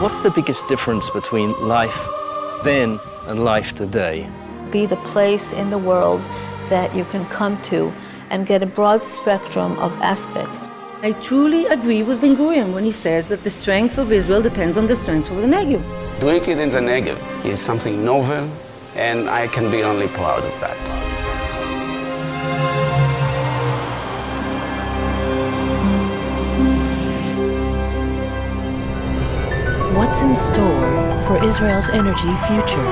What's the biggest difference between life then and life today? Be the place in the world that you can come to and get a broad spectrum of aspects. I truly agree with Ben-Gurion when he says that the strength of Israel depends on the strength of the Negev. Doing it in the Negev is something novel, and I can be only proud of that. What's in store for Israel's energy future?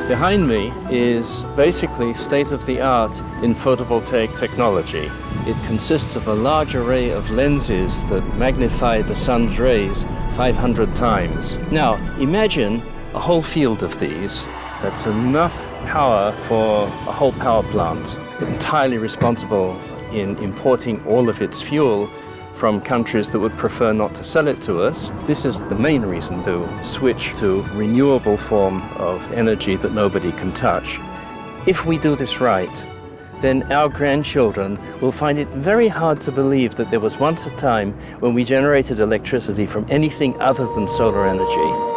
Behind me is basically state-of-the-art in photovoltaic technology. It consists of a large array of lenses that magnify the sun's rays 500 times. Now, imagine a whole field of these. That's enough power for a whole power plant, entirely responsible in importing all of its fuel from countries that would prefer not to sell it to us. This is the main reason to switch to renewable form of energy that nobody can touch. If we do this right, then our grandchildren will find it very hard to believe that there was once a time when we generated electricity from anything other than solar energy.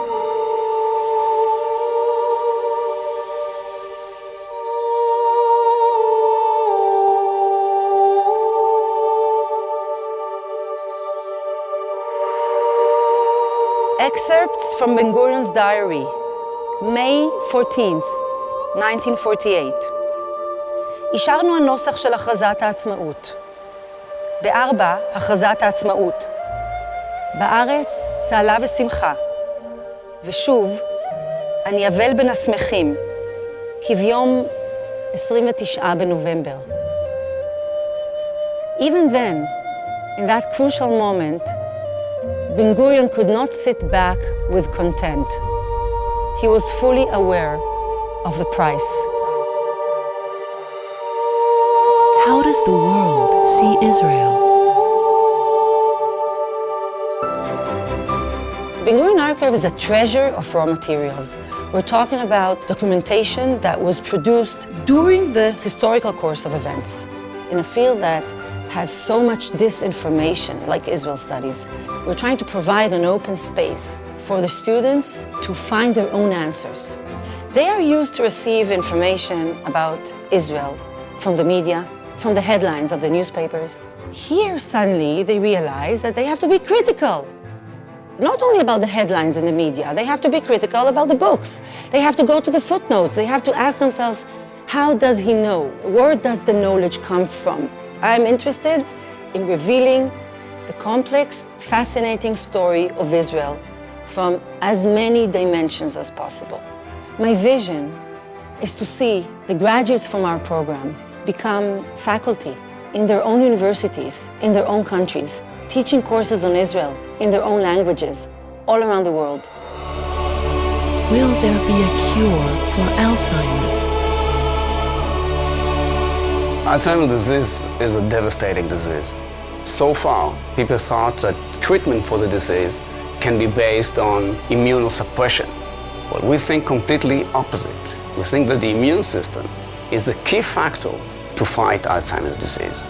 Excerpts from Ben-Gurion's diary, May 14th, 1948. אישרנו הנוסח של הכרזת העצמאות. ב-4, הכרזת העצמאות. בארץ צהלה ושמחה. ושוב, אני אבל בין השמחים, כביום 29 בנובמבר. Even then, in that crucial moment, Ben-Gurion could not sit back with content. He was fully aware of the price. How does the world see Israel? Ben-Gurion Archive is a treasure of raw materials. We're talking about documentation that was produced during the historical course of events in a field that has so much disinformation, like Israel studies. We're trying to provide an open space for the students to find their own answers. They are used to receive information about Israel from the media, from the headlines of the newspapers. Here, suddenly, they realize that they have to be critical. Not only about the headlines in the media, they have to be critical about the books. They have to go to the footnotes. They have to ask themselves, how does he know? Where does the knowledge come from? I'm interested in revealing the complex, fascinating story of Israel from as many dimensions as possible. My vision is to see the graduates from our program become faculty in their own universities, in their own countries, teaching courses on Israel in their own languages, all around the world. Will there be a cure for Alzheimer's? Alzheimer's disease is a devastating disease. So far, people thought that treatment for the disease can be based on immunosuppression. But we think completely opposite. We think that the immune system is the key factor to fight Alzheimer's disease.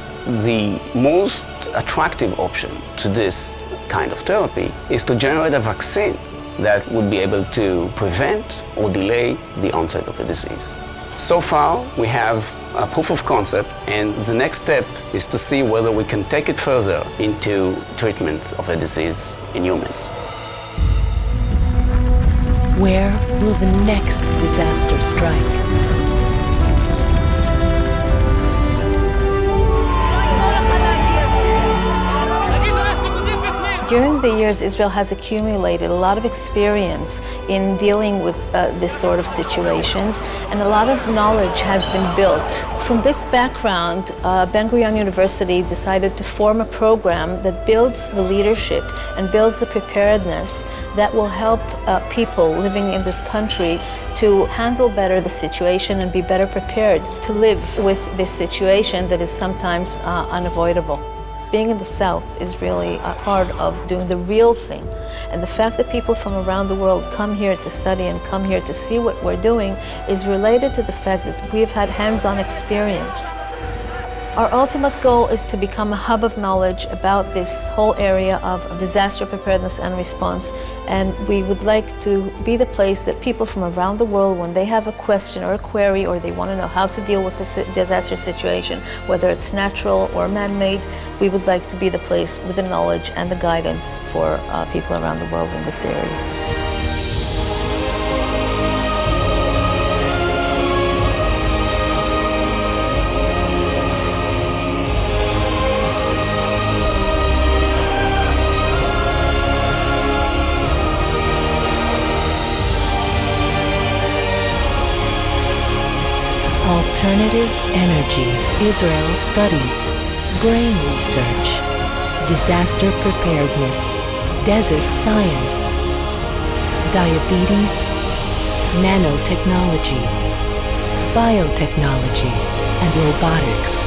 The most attractive option to this kind of therapy is to generate a vaccine that would be able to prevent or delay the onset of the disease. So far, we have a proof of concept, and the next step is to see whether we can take it further into treatment of the disease in humans. Where will the next disaster strike? During the years, Israel has accumulated a lot of experience in dealing with this sort of situations, and a lot of knowledge has been built. From this background, Ben-Gurion University decided to form a program that builds the leadership and builds the preparedness that will help people living in this country to handle better the situation and be better prepared to live with this situation that is sometimes unavoidable. Being in the South is really a part of doing the real thing. And the fact that people from around the world come here to study and come here to see what we're doing is related to the fact that we've had hands-on experience. Our ultimate goal is to become a hub of knowledge about this whole area of disaster preparedness and response. And we would like to be the place that people from around the world, when they have a question or a query, or they want to know how to deal with a disaster situation, whether it's natural or man-made, we would like to be the place with the knowledge and the guidance for people around the world in this area. Alternative energy, Israel studies, brain research, disaster preparedness, desert science, diabetes, nanotechnology, biotechnology, and robotics.